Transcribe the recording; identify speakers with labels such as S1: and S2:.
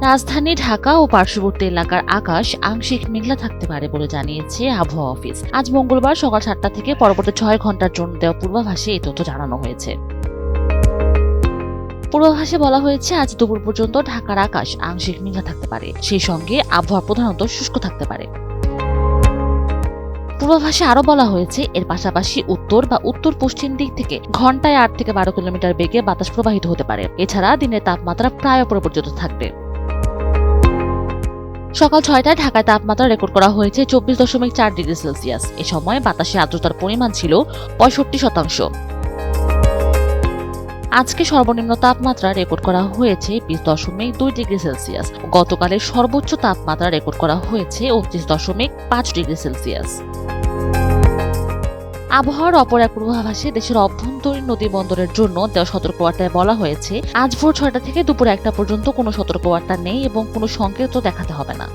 S1: রাজধানী ঢাকা ও পার্শ্ববর্তী এলাকার আকাশ আংশিক মেঘলা থাকতে পারে বলে জানিয়েছে আবহাওয়া অফিস। আজ মঙ্গলবার সকাল 7টা থেকে পরবর্তী 6 ঘন্টার জন্য দেওয়া পূর্বাভাসে এই তথ্য জানানো হয়েছে। পূর্বাভাসে বলা হয়েছে, আজ দুপুর পর্যন্ত ঢাকার আকাশ আংশিক মেঘলা থাকতে পারে, সেই সঙ্গে আবহাওয়া প্রধানত শুষ্ক থাকতে পারে। পূর্বাভাসে আরো বলা হয়েছে, এর পাশাপাশি উত্তর বা উত্তর পশ্চিম দিক থেকে ঘন্টায় 8 থেকে 12 কিলোমিটার বেগে বাতাস প্রবাহিত হতে পারে। এছাড়া দিনের তাপমাত্রা প্রায় অপরিবর্তিত থাকবে। সকাল 6টায় ঢাকায় তাপমাত্রা রেকর্ড করা হয়েছে 24.4 ডিগ্রি সেলসিয়াস। এ সময় বাতাসে আর্দ্রতার পরিমাণ ছিল 65%। আজকে সর্বনিম্ন তাপমাত্রা রেকর্ড করা হয়েছে 20.2 ডিগ্রি সেলসিয়াস। গতকালের সর্বোচ্চ তাপমাত্রা রেকর্ড করা হয়েছে 29.5 ডিগ্রি সেলসিয়াস। আবহাওয়ার অপর এক পূর্বাভাসে দেশের অভ্যন্তরীণ নদী বন্দরের জন্য দেওয়া সতর্কবার্তায় বলা হয়েছে, আজ ভোর 6টা থেকে দুপুর 1টা পর্যন্ত কোনো সতর্কবার্তা নেই এবং কোনো সংকেতও দেখাতে হবে না।